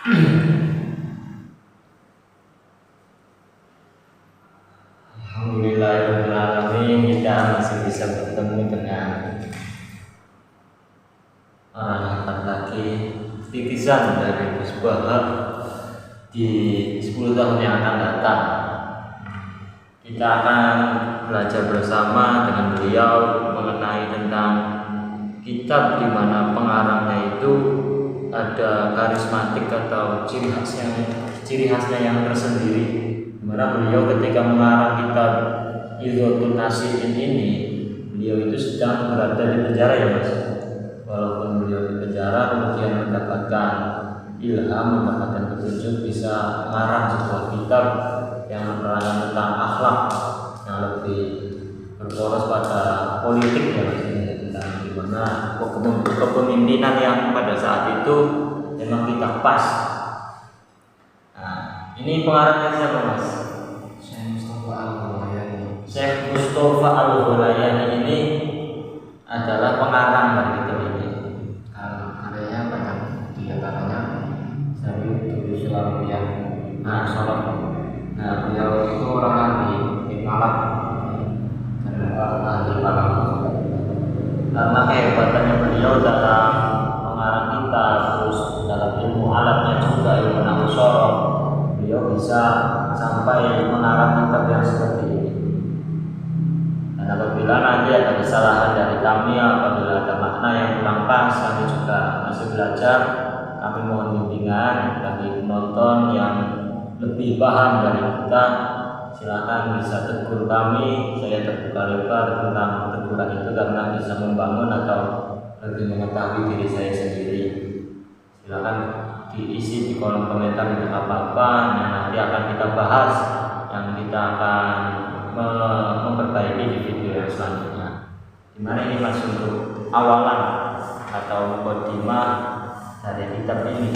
Alhamdulillahirrahmanirrahim, kita masih bisa bertemu dengan orang laki-laki titisan dari Gus Wahab di 10 tahun yang akan datang. Kita akan belajar bersama dengan beliau mengenai tentang kitab di mana pengarangnya itu ada karismatik atau ciri khasnya yang tersendiri. Dimana beliau ketika mengarang kitab Idhatun Nasihin ini, beliau itu sedang berada di penjara ya Mas. Walaupun beliau di penjara, kemudian mendapatkan ilham, mendapatkan petunjuk bisa mengarang sebuah kitab yang menerangkan tentang akhlak yang lebih berporos pada politik ya Mas, tentang gimana kepemimpinan yang pada saat itu memang tidak pas. Nah, ini pengarangnya siapa Mas? Syekh Mustafa Al-Ghulayani ini adalah pengarang dari kitab ini. Karyanya banyak, diantaranya Syarif Tulis Warabian Solok. Nah, beliau itu orang ahli Hikmalah dan ahli Kalam. Karena kehebatannya beliau dalam mengarang kitab, terus dalam ilmu alatnya juga ilmu nahwu sorof, beliau bisa sampai mengarang kitab yang seperti ini. Dan apabila nanti ada kesalahan dari kami, apabila ada makna yang kurang pas, kami juga masih belajar. Kami mohon bimbingan bagi penonton yang lebih paham dari kita. Silakan bisa tegur kami. Saya terbuka lebar tentang teguran itu karena bisa membangun atau lebih mengetahui diri saya sendiri. Silakan diisi di kolom komentar dengan apa-apa yang nanti akan kita bahas, yang kita akan memperbaiki di video yang selanjutnya. Dimana ini Mas untuk awalan atau mukadimah dari kitab ini.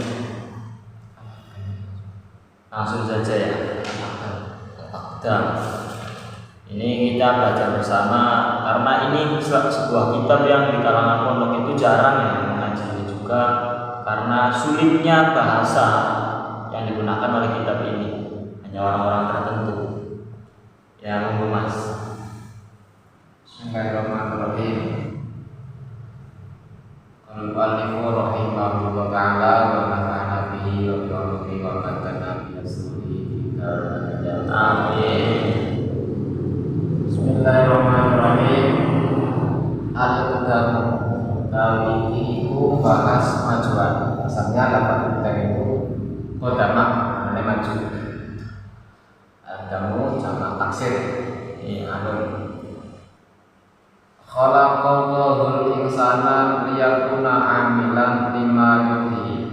Langsung saja ya. Ini kita belajar bersama karena ini sebuah kitab yang di kalangan pondok itu jarang yang mengaji juga karena sulitnya bahasa yang digunakan oleh kitab ini. Hanya orang-orang tertentu. Ya, monggo Mas. Bismillahirrahmanirrahim. Al-Mu'allifu rahimahullah ta'ala wa nafa'ana bihi wa bi'ulumihi wa barakana bi rasulihi. Amin. Bismillahirrahmanirrahim. Al-Qadamu Tawikiku bahas majuan. Asalnya lapan kita itu Qadama, namanya maju. Adamu sama taksir. Khalaqallahul insana liyakuna amilan lima yuhi.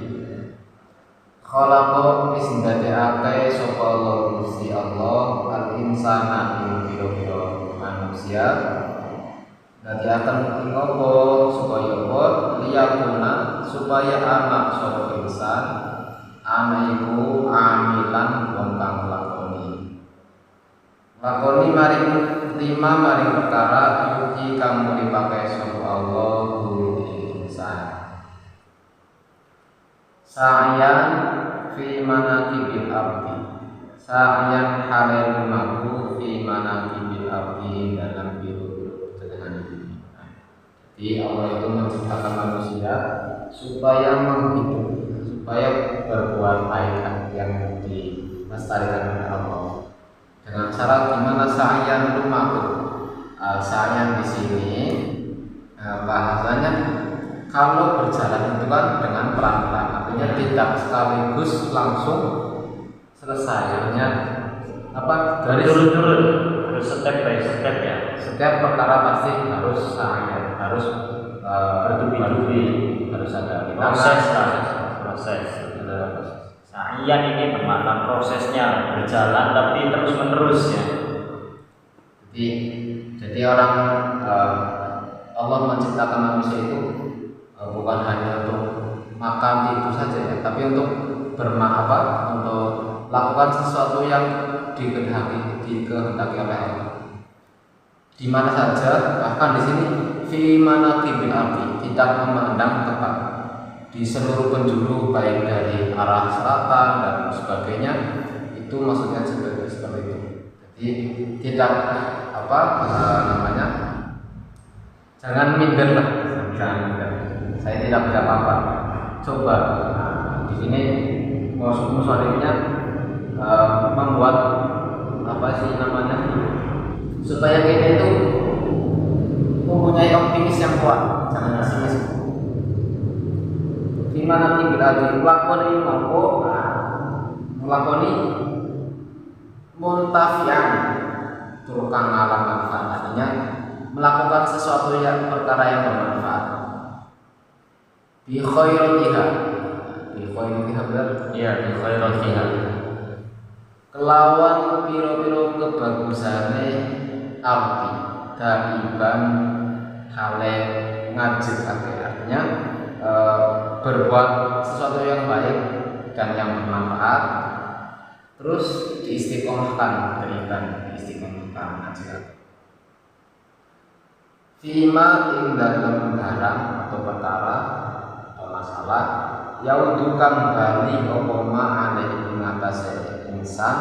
Khalaqa wis ndadekake sapa Allah Gusti Allah al insana ing pira-pira manusia. Ndadekaken ing apa supaya apa liyakuna supaya anak sapa insan ana iku amilan wong kang lakoni maring lima maring perkara yuki kamu dipakai sapa Allah insan. Sa'yan fi manaqibil abdi. Sa'yan halal maku fi manaqibil abdi dalam biru dengan ini. Jadi Allah itu menciptakan manusia supaya menghidup, supaya berbuat baik yang dilestarikan oleh Allah. Dengan cara gimana sa'yan lumaku. Sa'yan di sini bahasanya kalau berjalan itu kan dengan pelan-pelan, artinya tidak sekaligus langsung selesai. Artinya apa? Dari turun-turun, terus step by step ya. Setiap perkara pasti harus sa'yan, harus bertubi-tubi, harus ada proses. Sa'yan ini bermakna prosesnya berjalan tapi terus menerus ya. Jadi orang Allah menciptakan manusia itu bukan hanya untuk makan itu saja ya, tapi untuk untuk lakukan sesuatu yang dikehendaki oleh Allah. Di mana saja, bahkan di sini fi manaqibil ardi, tidak memandang tempat. di seluruh penjuru baik dari arah selatan dan sebagainya, itu maksudnya seperti itu. Jadi tidak namanya, jangan minder lah, jangan minder. Saya tidak bisa apa-apa. Coba di sini musolifnya membuat supaya kita itu mempunyai optimis yang kuat, jangan pesimis. Dimana nanti berarti melakoni muntafian turkan alam manfaat, artinya melakukan sesuatu yang perkara yang bermanfaat. Bi khairatiha benar? Iya, bi khairatiha. Kelawan piro-piro kebagusane abdi daiban hale ngajekake, artinya berbuat sesuatu yang baik dan yang bermanfaat, terus diistiqomahkan, ngajekake. Fima ing dalam barang atau perkara atau masalah yaudukan bali opoma alaihi mengatasi insan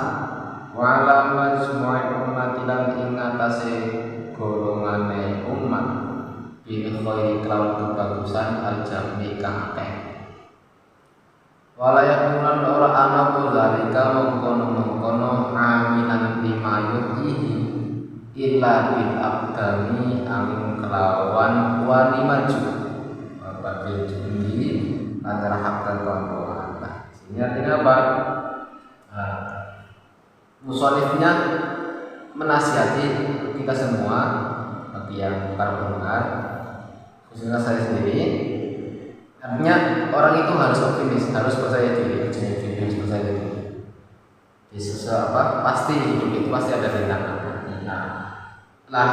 wala majmu'i ummati lan ing atase golongane umat bil khairi kelawan kebagusan al-jami kang akeh. Wala yakunan ora ana zalika mengkono aminan lima yuhihi illa bil abdami angin kelawan wani maju babil jundi antara hak dan kelompok. Ini artinya apa? Musolifnya menasihati kita semua, bagi yang para pendengar, khususnya saya sendiri. Artinya orang itu harus optimis, harus percaya diri. Di pasti hidup itu pasti ada rintangan. Nah,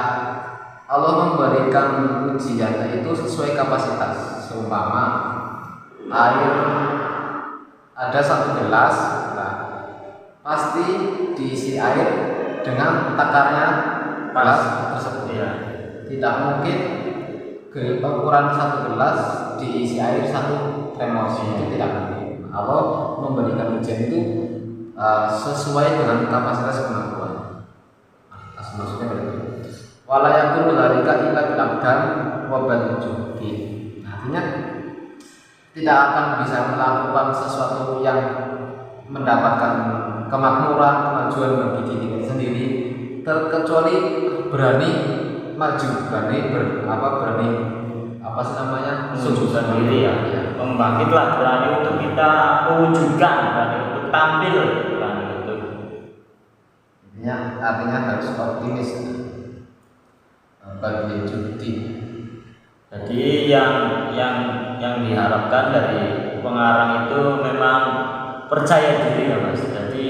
Allah memberikan ujian itu sesuai kapasitas. Seumpama air ada 1 gelas, pasti diisi air dengan takarnya gelas tersebut. Ya. Tidak mungkin ukuran 1 gelas diisi air 1 termos, itu tidak mungkin. Allah memberikan ujian itu sesuai dengan kapasitas kemampuan. Maksudnya berarti wala yakunu dzalika illa bil aqdam wa bil juhdi. Artinya tidak akan bisa melakukan sesuatu yang mendapatkan kemakmuran, kemajuan bagi diri sendiri, terkecuali berani maju, berani menunjukkan diri ya. Membangkitlah, berani untuk kita mewujudkan, berani untuk tampil, berani untuk. Artinya harus optimis bagi judi. Jadi yang diharapkan dari pengarang itu memang percaya diri ya Mas. Jadi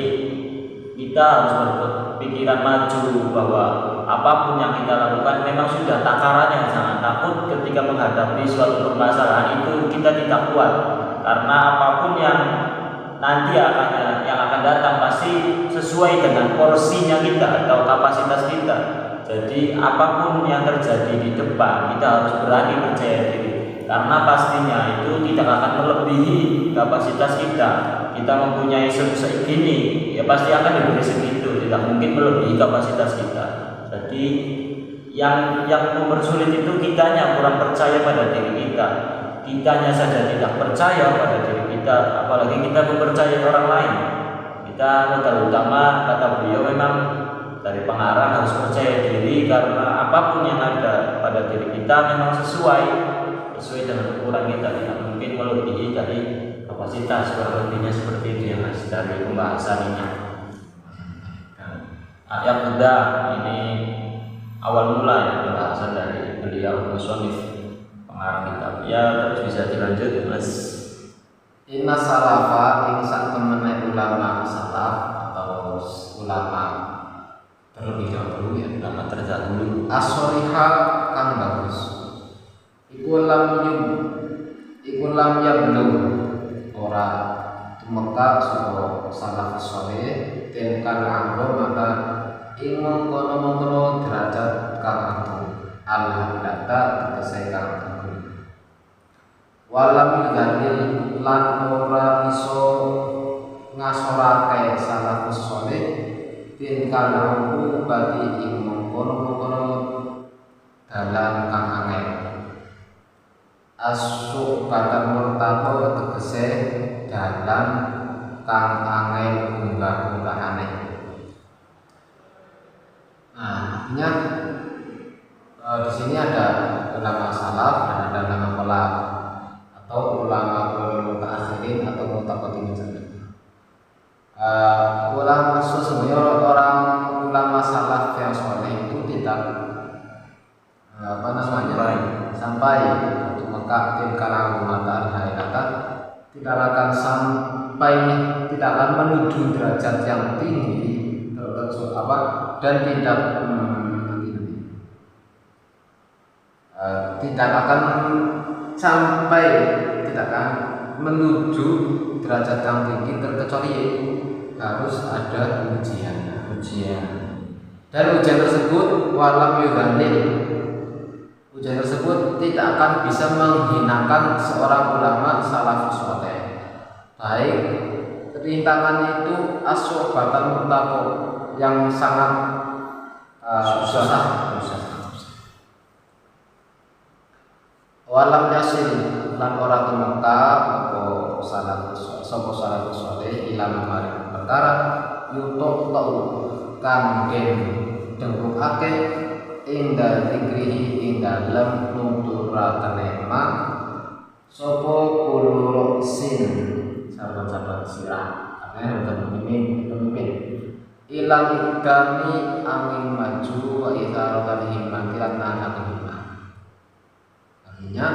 kita harus berpikiran maju bahwa apapun yang kita lakukan memang sudah takarannya. Jangan takut ketika menghadapi suatu permasalahan itu kita tidak kuat, karena apapun yang nanti akan datang pasti sesuai dengan porsinya kita atau kapasitas kita. Jadi apapun yang terjadi di depan kita harus berani percaya diri, karena pastinya itu tidak akan melebihi kapasitas kita. Kita mempunyai segini, ya pasti akan diberi segitu, tidak mungkin melebihi kapasitas kita. Jadi yang mempersulit itu kitanya kurang percaya pada diri kita. Kitanya saja tidak percaya pada diri kita, apalagi kita mempercayai orang lain. Kita modal utama, kata beliau, memang dari pengarang harus percaya diri, karena apapun yang ada pada diri kita memang sesuai dengan ukuran kita, tidak mungkin melebihi dari kapasitas. Lebihnya seperti itu ya Mas, dari pembahasan ini. Ayat muda ini awal mula ya pembahasan dari beliau musonif pengarang kitab. Ya terus bisa dilanjut Mas. Inna salafa insan temenai ulama salaf atau ulama terlebih dahulu ya, ulama terdahulu as-sholiha kang bagus iku lam yablug ora tumeka sapa salaf sholih den kang anggo maka ing mengkono-mengkono derajat kang agung al-hadata tegese kang agung. walam yudhanil lan ora iso ngasorake salafus sholih tin kalau bagi ing mengkono-mengkono dalan kang angel asuk kata murtado tegese dalan kang angel unggah-unggahane. Nah, artinya di sini ada ulama salaf dan ada ulama khalaf atau ulama mutaakhirin atau mutaqaddimin saja. Ulama sesungguhnya orang ulama salaf yang soleh itu tidak sampai waktu Mekah tilkala mata al-hayrata tidak akan sampai, tidak akan menuju derajat yang tinggi dan tidak akan sampai, tidak akan menuju derajat yang tinggi terkecuali yaitu harus ada ujian. Dan ujian tersebut walam yudhanil, ujian tersebut tidak akan bisa menghinakan seorang ulama salafus sholeh, baik rintangan itu as-suhbatan murtaqo yang sangat susah. Walam yasil lan ora tumeka apa salafus sholeh ila maring perkara yutuk tau kang den dengkukake ing dzikrihi ing dalem nuturatane ma sapa kulur sin sahabat-sahabat sirah artinya pemimpin ilang ikdami angin maju wa itharatal himmati lan anak himmah. Artinya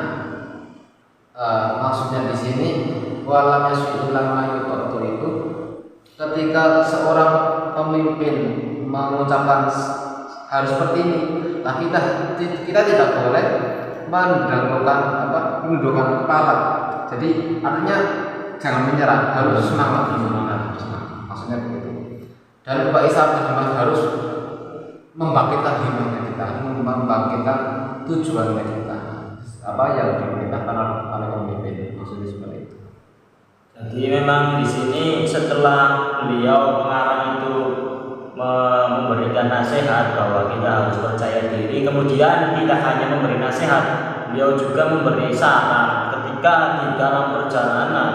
maksudnya di sini walam yasul ulama yuqtu itu ketika seorang pemimpin mengucapkan harus seperti ini, nah kita tidak boleh menundukkan kepala. Jadi artinya jangan menyerah, harus semangat. Maksudnya begitu. Dan Pak Isa harus membangkitkan himmahnya kita, membangkitkan tujuannya kita, apa yang diperintahkan oleh pemimpin, maksudnya seperti itu. Jadi memang di sini setelah beliau pengarang itu memberikan nasihat bahwa kita harus percaya diri, kemudian tidak hanya memberi nasihat, beliau juga memberi saran ketika di dalam perjalanan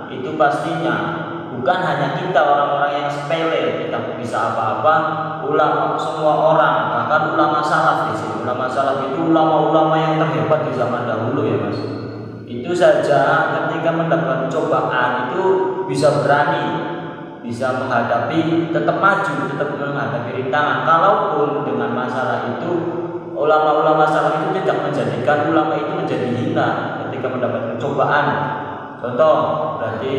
itu pastinya bukan hanya kita orang-orang yang sepele kita bisa apa-apa, ulama semua orang, bahkan ulama salaf di sini. Ulama salaf itu ulama-ulama yang terhebat di zaman dahulu ya Mas. Itu saja ketika mendapat cobaan itu bisa berani, bisa menghadapi, tetap maju, tetap menghadapi rintangan. Kalaupun dengan masalah itu ulama-ulama salaf itu tidak menjadikan ulama itu menjadi hina ketika mendapat cobaan. Contoh berarti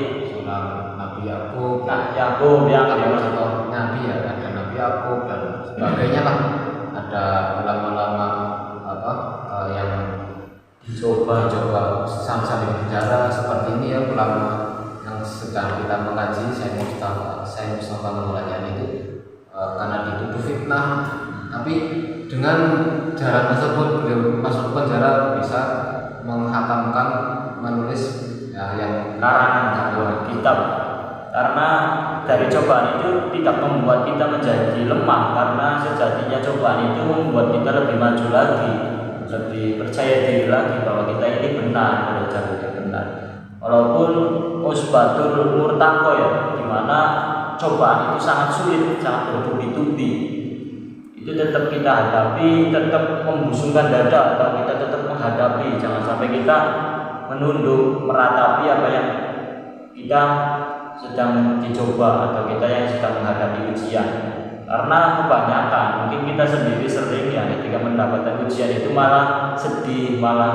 Nabi Yakub, yang contoh Nabi ya, ada Nabi Yakub dan sebagainya lah. Ada ulama-ulama yang dicoba sambil penjara seperti ini ya, ulama yang sedang kita mengkaji. Saya Mustafa Maulana itu karena dituduh fitnah, tapi dengan jalan tersebut beliau masuk penjara bisa menghatamkan, menulis yang karangan sebuah kitab. Karena dari cobaan itu tidak membuat kita menjadi lemah, karena sejatinya cobaan itu membuat kita lebih maju lagi, lebih percaya diri lagi bahwa kita ini benar, pada jalur yang benar. Walaupun usbatul murtaqo ya, dimana cobaan itu sangat sulit, sangat bertubi-tubi, itu tetap kita hadapi, tetap membusungkan dada, atau kita tetap menghadapi. Jangan sampai kita menunduk, meratapi apa yang kita sedang dicoba atau kita yang sedang menghadapi ujian. Karena kebanyakan mungkin kita sendiri sering ya ketika mendapatkan ujian itu malah sedih, malah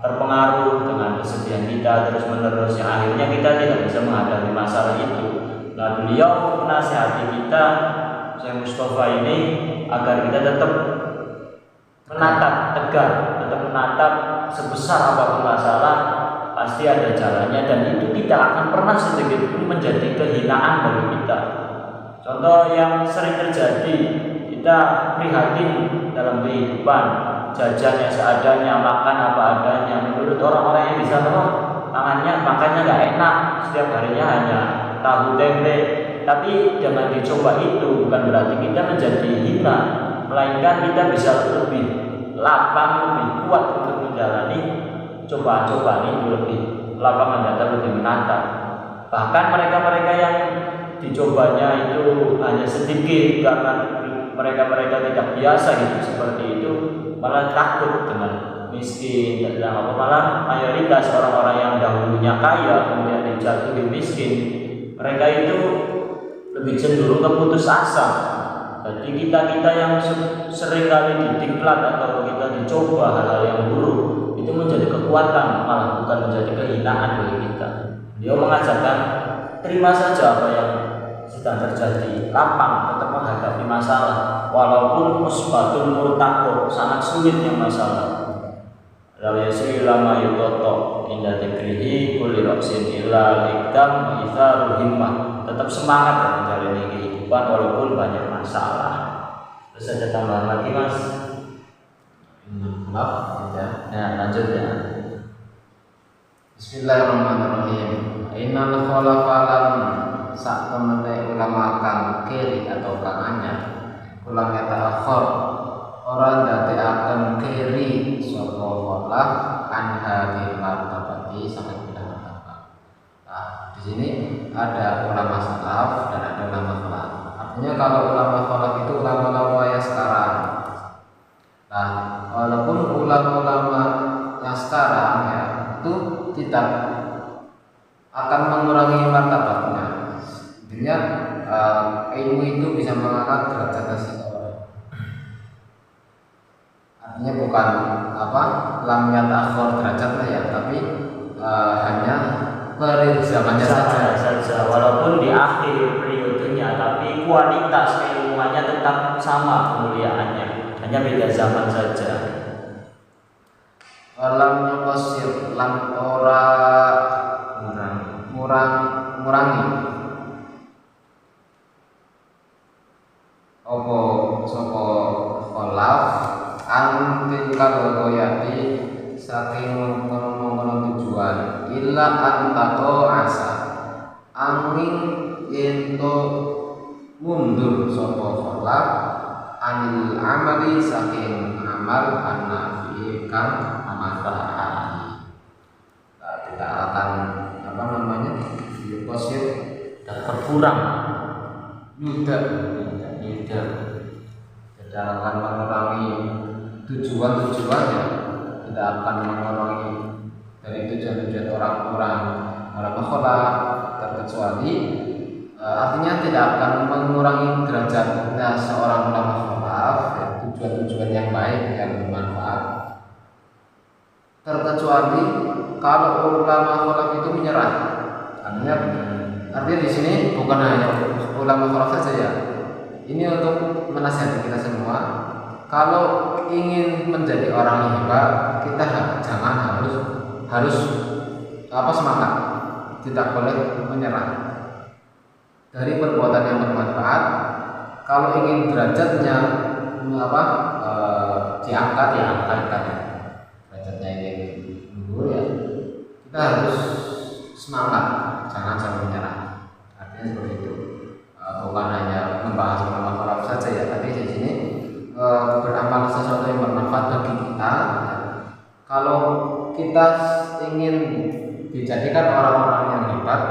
terpengaruh dengan kesedihan kita terus menerus, yang akhirnya kita tidak bisa menghadapi masalah itu. Nah, beliau menasihati kita, Syekh Mustafa ini, agar kita tetap menatap tegar, tetap menatap sebesar apapun masalah pasti ada jalannya, dan itu tidak akan pernah sedikit pun menjadi kehinaan bagi kita. Contoh yang sering terjadi, kita prihatin dalam kehidupan, jajannya seadanya, makan apa adanya. Menurut orang-orang yang di sana, makannya nggak enak, setiap harinya hanya tahu tempe. Tapi dengan dicoba itu bukan berarti kita menjadi hina, melainkan kita bisa lebih lapang, lebih kuat untuk menjalani cobaan-cobaan itu, lebih lapangan dada, lebih menantang. Bahkan mereka-mereka yang dicobanya itu hanya sedikit karena mereka tidak biasa hidup seperti itu, malah takut dengan miskin dan malah mayoritas orang-orang yang dahulunya kaya kemudian dijatuhi miskin, mereka itu lebih cenderung ke putus asa. Jadi kita yang sering kali didiklat atau kita dicoba hal-hal yang buruk itu menjadi kekuatan, malah bukan menjadi kehinaan bagi kita. Dia mengajarkan terima saja apa yang sedang terjadi, lapang tetap menghadapi masalah walaupun musbatul murtaqo, sangat sulitnya masalah. La yasila ma yutoto inda dzikrihi kulli ra'sin illa al-ikdam itharul himmah. Tetap semangat dalam menjalani kehidupan walaupun banyak masalah. Terus ada tambahan lagi Mas? Maaf ya. Nah, lanjut ya. Bismillahirrahmanirrahim. Innal khalafalan sak temene ulama kang kiri atau kang anyar ulang kata akhir orang dadekaken kiri sapa khalaf anha di martabati sangat pindah martabat. Nah, di sini ada ulama salaf dan ada ulama khalaf. Artinya kalau ulama khalaf itu ulama-ulama yang sekarang. Nah, walaupun ulama-ulama yang sekarang ya itu tidak akan mengurangi martabatnya. Intinya ilmu itu bisa mengangkat derajat seseorang. Artinya bukan lam yatakhir derajatnya ya, tapi hanya periode zamannya saja. Walaupun di akhir periodenya, tapi kualitas keilmuannya tetap sama kemuliaannya, hanya beda zaman saja. Lam yuqassir lam ora ngurangi opo sapa khalaf antil kagoyati saking mengkono tujuan illa antaqo asa angin ento mundur sapa khalaf anil amali saking amal anafi kang amanfaat. Tidak akan yukosir Dan berkurang tidak akan mengurangi tujuan-tujuannya, tidak akan mengurangi dari tujuan-tujuan orang-orang khalaf, terkecuali artinya tidak akan mengurangi derajatnya seorang ulama khalaf ya, tujuan-tujuan yang baik yang bermanfaat, terkecuali kalau ulama khalaf itu menyerah. Artinya di sini bukan hanya ulama khalaf saja ya. Ini untuk menasihati kita semua. Kalau ingin menjadi orang yang hebat, kita jangan harus semangat. Tidak boleh menyerah dari perbuatan yang bermanfaat. Kalau ingin derajatnya diangkat derajatnya ini dulu ya, kita harus semangat, jangan menyerah. Artinya seperti itu. Bukan hanya membahas ulama khalaf saja ya, tapi di sini beramal sesuatu yang bermanfaat bagi kita. Kalau kita ingin dijadikan orang-orang yang hebat,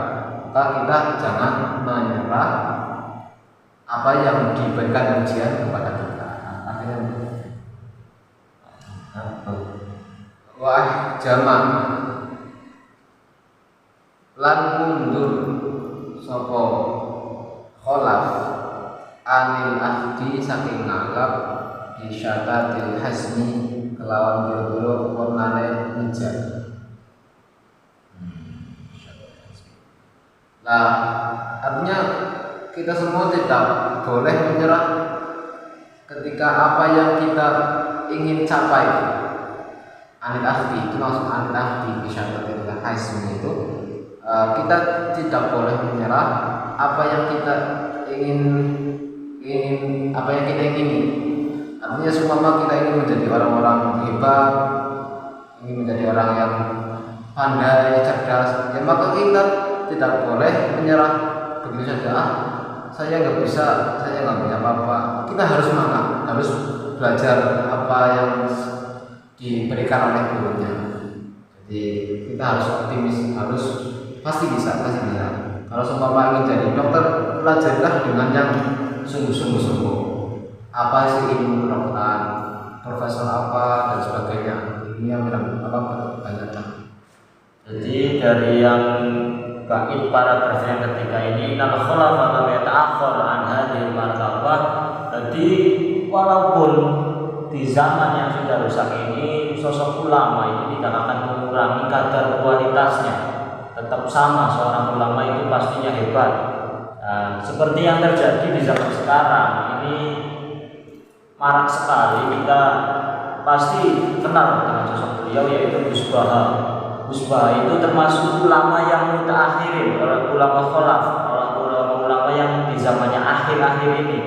maka kita jangan menyerah apa yang diberikan ujian kepada kita. Artinya wah jamak lan mundur sapa khalaf anil ahdi saking ngalap di syatatil hasmi kelawan biru warnane hijau. Nah, artinya kita semua tidak boleh menyerah ketika apa yang kita ingin capai. Anil ahdi itu maksud anil ahdi di syatatil hasmi itu kita tidak boleh menyerah apa yang kita ingini. Artinya artinya seumpama kita ingin menjadi orang-orang hebat, ingin menjadi orang yang pandai, cerdas, ya maka kita tidak boleh menyerah begitu saja. Saya nggak bisa, saya nggak punya apa-apa. Kita harus semangat, harus belajar apa yang diberikan oleh gurunya. Jadi kita harus optimis, harus pasti bisa. Kalau seumpama ingin jadi dokter, pelajarilah dengan yang sungguh-sungguh. Apa sih ilmu kedokteran, profesor apa dan sebagainya. Ini yang apa banyak. Jadi dari yang bait paragraf yang ketiga ini, nal khulafa lam yata'akhkhar an hadhil martabah. Jadi walaupun di zaman yang sudah rusak ini, sosok ulama ini tidak akan mengurangi kadar kualitasnya, tetap sama. Seorang ulama itu pastinya hebat. Nah, seperti yang terjadi di zaman sekarang ini marak sekali, kita pasti kenal dengan sosok beliau, yaitu Gus Baha. Gus Baha itu termasuk ulama yang mutaakhirin, ulama kholaf, ulama yang di zamannya akhir-akhir ini,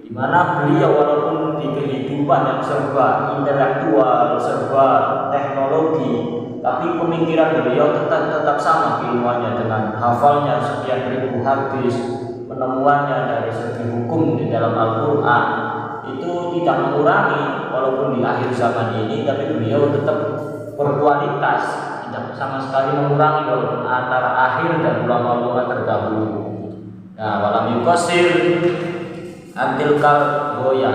di mana beliau walaupun di kehidupan yang serba intelektual, serba teknologi, tapi pemikiran beliau tetap sama keilmuannya, dengan hafalnya sekian ribu hadis, penemuannya dari segi hukum di dalam Al-Quran itu tidak mengurangi walaupun di akhir zaman ini, tapi beliau tetap berkualitas, tidak sama sekali mengurangi walaupun antara akhir dan ulama-ulama terdahulu. Nah, walam yukosir antil goya,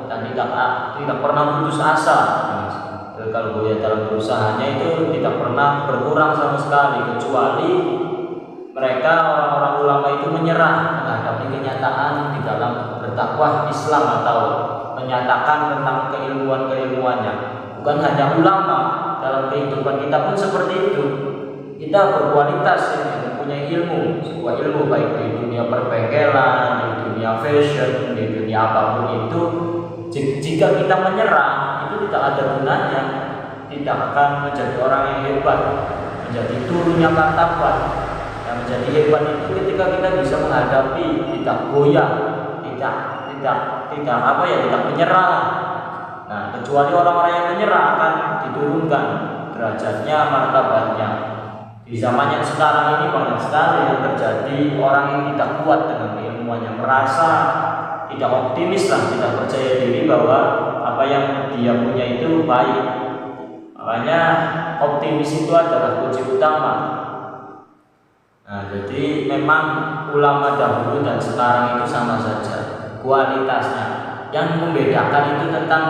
dan tidak pernah putus asa. Kalau goya dalam berusahanya itu tidak pernah berkurang sama sekali, kecuali mereka orang-orang ulama itu menyerah menghadapi kenyataan di dalam berdakwah Islam atau menyatakan tentang keilmuannya. Bukan hanya ulama, dalam kehidupan kita pun seperti itu. Kita berkualitas, mempunyai ilmu, sebuah ilmu baik di dunia perbengkelan, di dunia fashion, di dunia apapun itu. Jika kita menyerah, itu tidak ada gunanya, tidak akan menjadi orang yang hebat, menjadi turunnya martabat. Yang menjadi hebat itu ketika kita bisa menghadapi, tidak goyah, tidak menyerah. Nah, kecuali orang-orang yang menyerah akan diturunkan derajatnya, martabatnya. Di zaman yang sekarang ini banyak sekali yang terjadi orang yang tidak kuat dengan keilmuannya, merasa tidak optimis lah, tidak percaya diri bahwa apa yang dia punya itu baik. Makanya optimis itu adalah kunci utama. Nah, jadi memang ulama dahulu dan sekarang itu sama saja kualitasnya. Yang membedakan itu tentang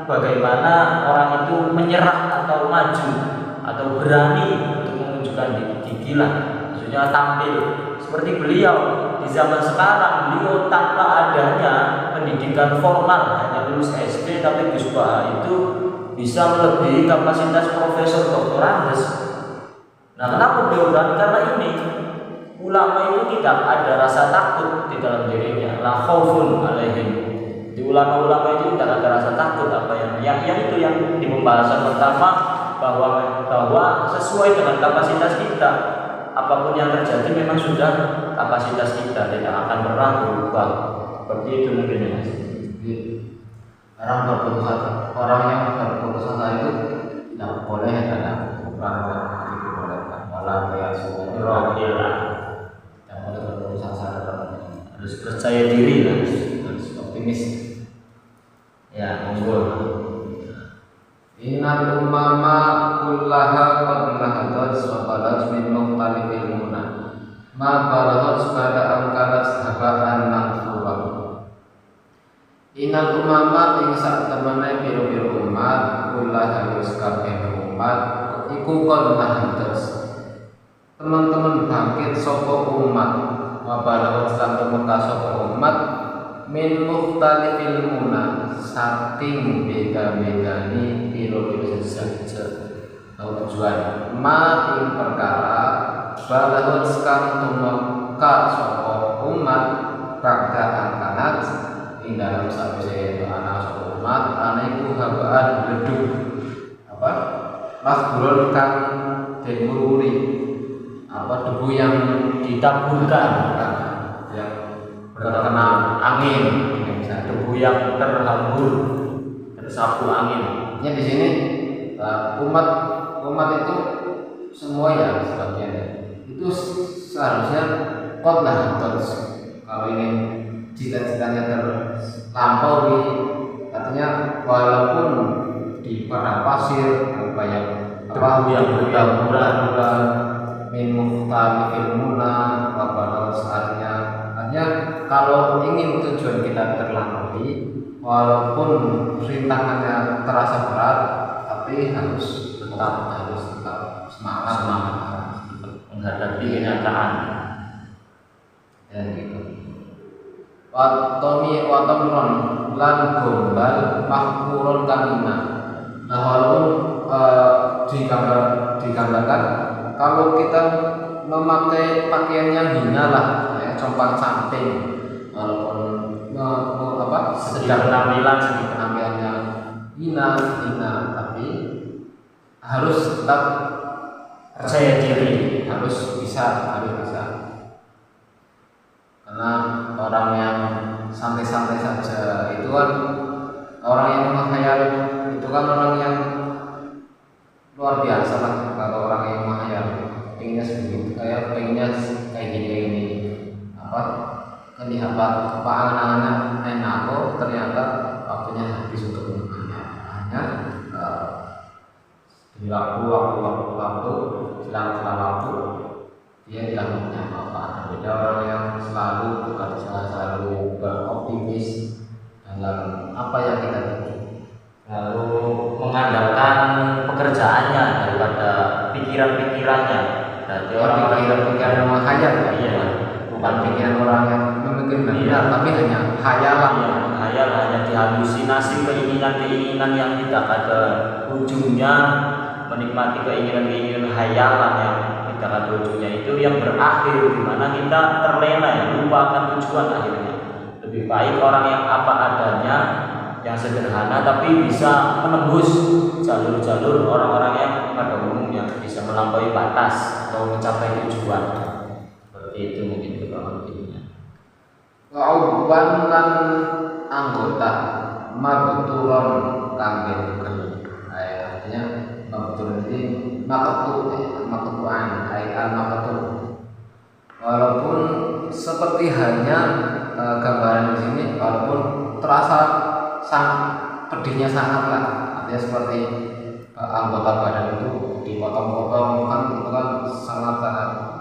bagaimana orang itu menyerah atau maju atau berani untuk menunjukkan gigilan, maksudnya tampil seperti beliau. Di zaman sekarang beliau tanpa adanya pendidikan formal, hanya lulus SD, tapi Gus Baha itu bisa melebihi kapasitas profesor doktorandes. Nah, kenapa beliau berani? Karena ini ulama itu tidak ada rasa takut di dalam dirinya, la khaufun alaihim. Di ulama-ulama itu tidak ada rasa takut apa yang itu yang di pembahasan pertama, bahwa sesuai dengan kapasitas kita, apapun yang terjadi memang sudah kapasitas kita, tidak akan pernah berubah. Seperti itu mungkin ya. Orang yang berputus asa itu tidak boleh ada ukuran diperbolehkan, malah kayak semua tidak boleh berputus asa, harus percaya diri lah, harus optimis. Ya, monggo. Innal umama kullaha qad nahadat wa qalat min mukhtalifil muna ma balaghat pada angkarat habaan manthura. Innal umama ing sak temene pira-pira umat kullaha wis kabeh umat iku qad nahadat. Teman-teman bangkit sapa umat wa balaghat lan tumeka sapa umat min mukhtalifil muna, saking beda-bedani piro-piro saja atau tujuan ma ing perkara balahut kang tumeka sapa umat bangga angkanat ing dalam sabese anak sapa umat ana iku habaan bledug apa masburun kang demururi, apa debu yang ditaburkan, yang terkena angin, debu yang terhambur. bersapu angin. Ya di sini umat itu semua ya sebagian ya. Itu seharusnya qotlah terus kalau ingin cita-citanya terlampaui, artinya walaupun di padang pasir banyak yang berhamburan min mukhtalifil muna wa artinya kalau ingin tujuan kita terlampaui, walaupun rintangannya terasa berat, tapi harus tetap semangat menghadapi kenyataan. Dan gitu. Watomron lan gombal mahkurun kamina. Nah walaupun digambarkan kalau kita memakai pakaian yang hina lah, ya, compang camping, walaupun Segi penampilannya hina, tapi harus tetap percaya diri, harus bisa. Karena orang yang santai-santai saja itu kan orang yang menghayal, itu kan orang yang luar biasa lah. Kalau orang yang menghayal pengennya seperti pengennya kayak gini kelihatan angan-angan enak kok, ternyata waktunya habis untuk menghayal. Hanya di waktu selang waktu dia tidak punya apa-apa. Beda orang yang selalu bekerja, selalu beroptimis dalam apa yang kita tuju, lalu mengandalkan pekerjaannya daripada pikiran-pikirannya. Berarti orang pikiran yang menghayal ya, iya, bukan pikiran orang yang memikirkan benar, tapi hanya hayalan. Iya, menghayal, hanya dihalusinasi keinginan-keinginan yang tidak ada ujungnya, menikmati keinginan-keinginan hayalan yang tidak ada ujungnya, itu yang berakhir di mana kita terlena ya, lupa akan tujuan akhirnya. Lebih baik orang yang apa adanya, yang sederhana tapi bisa menembus jalur-jalur orang-orang yang pada umumnya bisa melampaui batas atau mencapai tujuan. Seperti itu mungkin kebanyakannya. Wa'uban lan anggota mabturon kangge artinya mabtur ini maktuan al-maktur. Walaupun seperti hanya gambaran di sini, walaupun terasa pedihnya sangat lah, artinya seperti anggota badan itu dipotong-potong kan, itu kan sangat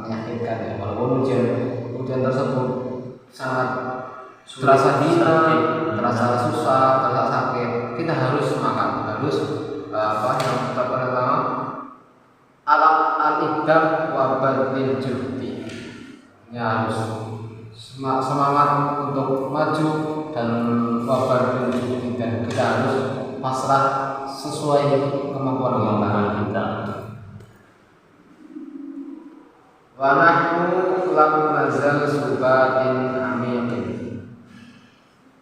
menyakitkan ya. Walaupun ujian tersebut sangat terasa hina, terasa susah, terasa sakit, kita harus semangat, harus yang kita pertama al-ibdam wa badlil juhdi, ya harus semangat untuk maju dan wabar juhdi, dan kita harus pasrah sesuai kemampuan kita. Wa nahnu lam nazal subatin amiqin.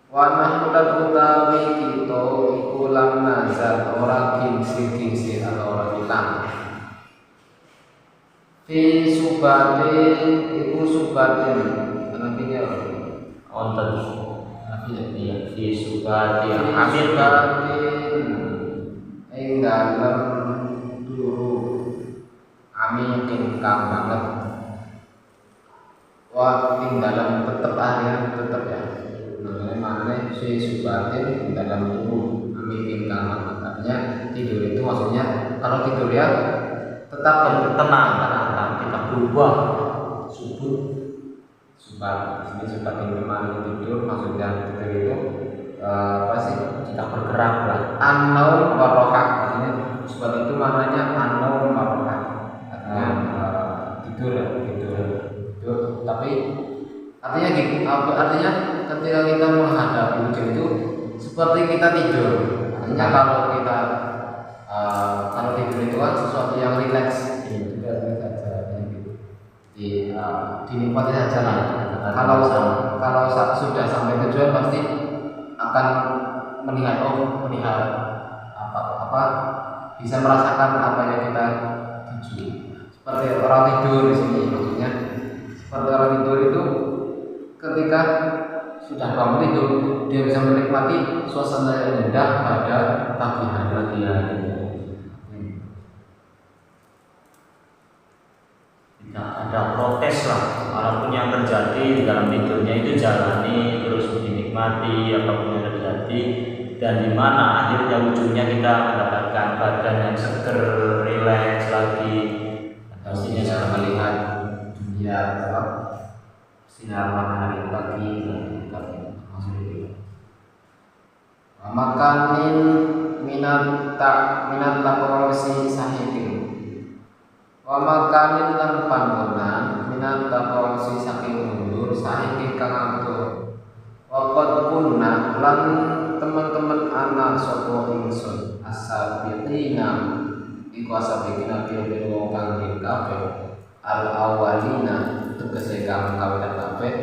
Wa nahnu lan utawi kita iku lam nazal ora gengsi atau ora hilang. Fi subatin iku subatin artinya Onten iya, fi subati amin ing dalem dulu amin kang banget. Wah, ing dalam tetep ya. Namanya si subatin dalam tubuh amin kang banget. Artinya tidur itu maksudnya kalau tidur ya tetap tenang, kita berubah subat. Ini subat yang memang tidur, maksudnya tidur itu apa sih? kita bergerak lah. An-naum warohah. Ini subat itu maknanya an-naum warohah. Tidur. Tapi artinya gitu. Artinya ketika kita menghadapi ujian itu seperti kita tidur. Artinya kalau kita kalau tidur itu kan sesuatu yang rileks. Dinikmati saja lah. Kalau sudah sampai tujuan pasti akan melihat apa bisa merasakan apa yang kita tuju. Seperti orang tidur di sini, maksudnya seperti orang tidur itu ketika sudah bangun itu dia bisa menikmati suasana yang indah pada pagi hari. Tidak ada protes lah, walaupun yang terjadi di dalam tidurnya itu jalani terus dinikmati apapun yang terjadi, dan di mana akhirnya ujungnya kita mendapatkan badan yang seger, rileks lagi. Pastinya sudah melihat dunia sinar matahari pagi maksud itu. Makanin minat taqawasi sahihin. Wa makanin lan panggonan minat taqawasi saking mundur sahihin kang atur. Wa qad kunna lan teman-teman anak sapa ingsun asabiqina iku asabiqina piro-piro kang kabeh al awalina tegese kang kawitan kabeh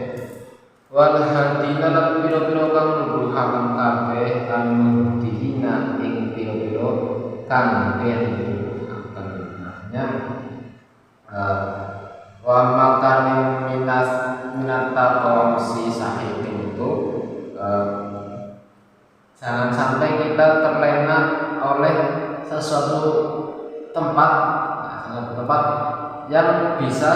wal hadina lan piro-piro kang nuduhaken kabeh an dihina ing piro-piro kang akan artinya wa makanin minat taqawsi sahihin itu jangan sampai kita terlena oleh sesuatu tempat yang bisa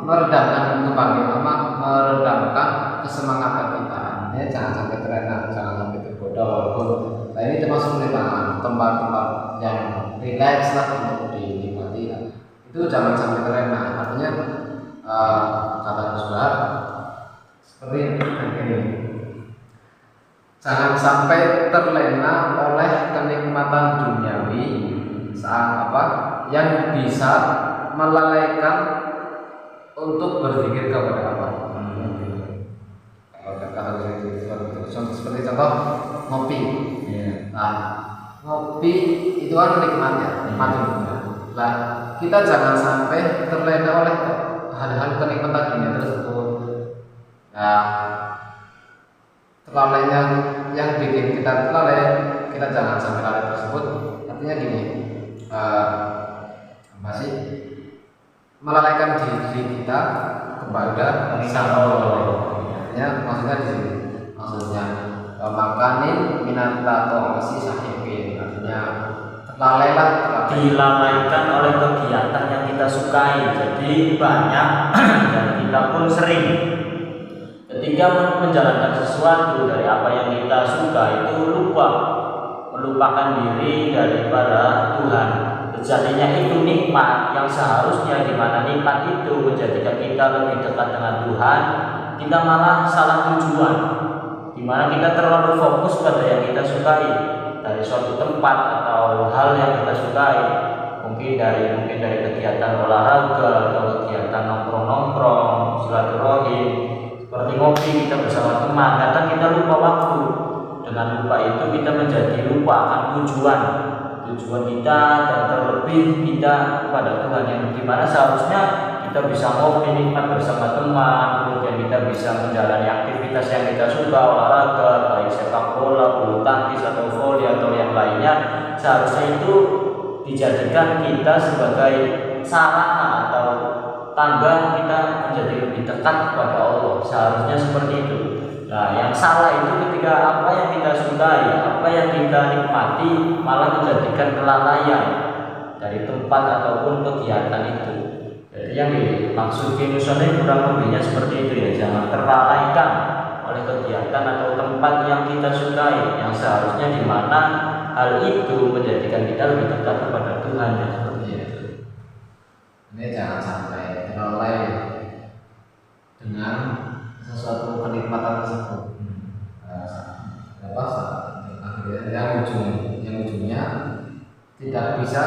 meredamkan meredamkan kesemangatan kita. Ya, jangan sampai terlena, jangan sampai tergoda walaupun nah ini termasuk tempat-tempat yang rileks lah untuk dinikmati. Itu jangan sampai terlena. Artinya kata Rasulullah seperti ini. Jangan sampai terlena oleh kenikmatan duniawi saat yang bisa melalaikan untuk berpikir kepada Allah. Kalau seperti contoh ngopi. Nah, ngopi itu kan nikmatnya, Nah, kita jangan sampai terlena oleh hal-hal kenikmatan dunia tersebut. Nah, kelalaian yang bikin kita lalai, kita jangan sampai lalai tersebut. Artinya gini, melalaikan diri kita kepada Sang Allah. Artinya maksudnya di sini, makanin minata to'asi sahibin. Artinya lalailah dilalaikan oleh kegiatan yang kita sukai. Jadi banyak dan kita pun sering ketika menjalankan sesuatu dari apa yang kita suka itu melupakan diri daripada Tuhan. Sejatinya itu nikmat yang seharusnya di mana nikmat itu menjadikan kita lebih dekat dengan Tuhan, kita malah salah tujuan, di mana kita terlalu fokus pada yang kita sukai dari suatu tempat atau hal yang kita sukai, mungkin dari kegiatan olahraga atau kegiatan nongkrong, silaturahim, seperti ngopi kita bersama teman. Kadang kita lupa waktu. Dengan lupa itu kita menjadi lupa akan tujuan kita, dan terlebih kita kepada Tuhan, yang dimana seharusnya kita bisa ngopi nikmat bersama teman, kemudian kita bisa menjalani aktivitas yang kita suka, olahraga baik sepak bola, bulu tangkis atau voli atau yang lainnya. Seharusnya itu dijadikan kita sebagai sarana atau tangga kita menjadi lebih dekat kepada Allah. Seharusnya seperti itu. Nah, yang salah itu ketika apa yang kita sukai, apa yang kita nikmati malah menjadikan kelalaian dari tempat ataupun kegiatan itu. Jadi yang dimaksud Kinuson kurang lebihnya seperti itu ya. Jangan terlalaikan oleh kegiatan atau tempat yang kita sukai, yang seharusnya di mana hal itu menjadikan kita lebih dekat kepada Tuhan ya, seperti itu. Ini jangan sampai terlalai dengan sesuatu kenikmatan tersebut. Akhirnya yang ujungnya tidak bisa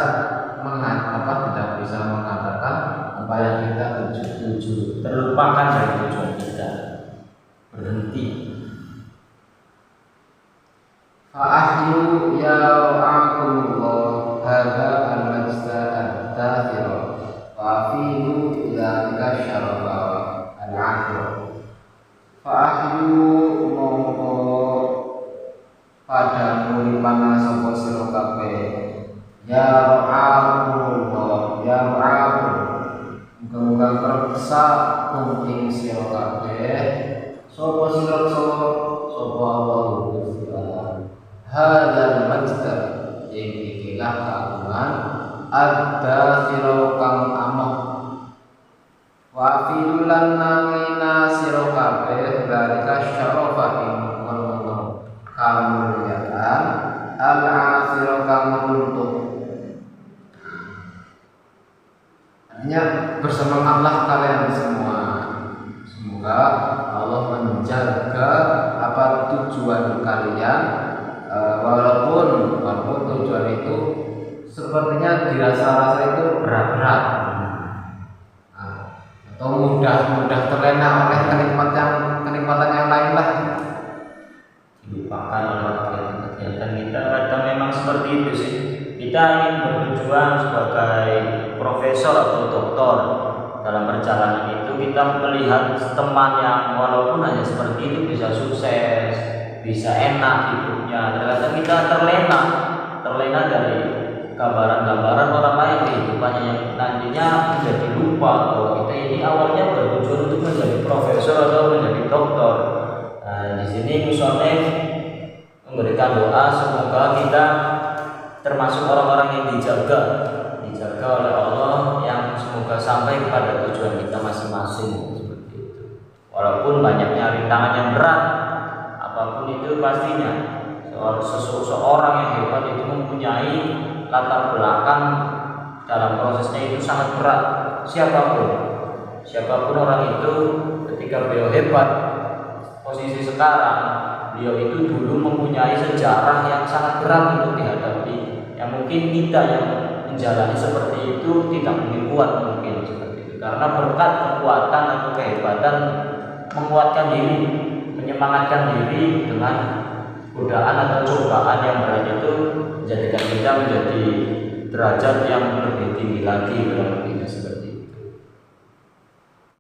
mengatakan apa yang kita tuju, terlupakan dari tujuan kita, berhenti. Fa'ahyu ya ra'akumullah hadha al-majda al-dathira fa'afidu ilahika syarafa al-akhir. Fa'ahyu mongko pada mulipana sapa sira kabeh ya ra'akumullah ya ra'akum muga-muga kersa ing sira kabeh ada sira kang ameh wa filan nangina sira kabeh dalika syarafa ing kono kamulyaan al-asira kang menuntut. Artinya bersemangatlah kalian semua. Semoga Allah menjaga apa tujuan kalian, walaupun tujuan itu sepertinya dirasa-rasa itu berat-berat atau mudah terlena oleh kenikmatan yang lain lah, dilupakan oleh kegiatan kita. Kadang memang seperti itu sih. Kita ingin bertujuan sebagai profesor atau doktor. Dalam perjalanan itu kita melihat teman yang walaupun hanya seperti itu bisa sukses, bisa enak hidupnya. Ternyata kita terlena dari gambaran-gambaran orang lain kehidupannya yang nantinya menjadi lupa bahwa kita ini awalnya bertujuan untuk menjadi profesor atau menjadi doktor. Nah, di sini musonef memberikan doa semoga kita termasuk orang-orang yang dijaga oleh Allah, yang semoga sampai kepada tujuan kita masing-masing seperti itu. Walaupun banyaknya rintangan yang berat, apapun itu pastinya seseorang yang hebat itu mempunyai latar belakang dalam prosesnya itu sangat berat. Siapapun orang itu, ketika beliau hebat posisi sekarang, beliau itu dulu mempunyai sejarah yang sangat berat untuk dihadapi, yang mungkin kita yang menjalani seperti itu tidak mungkin kuat mungkin seperti itu, karena berkat kekuatan atau kehebatan menguatkan diri, menyemangatkan diri dengan godaan atau cobaan yang berat itu menjadikan kita menjadi derajat yang lebih tinggi lagi dalam diri seperti itu.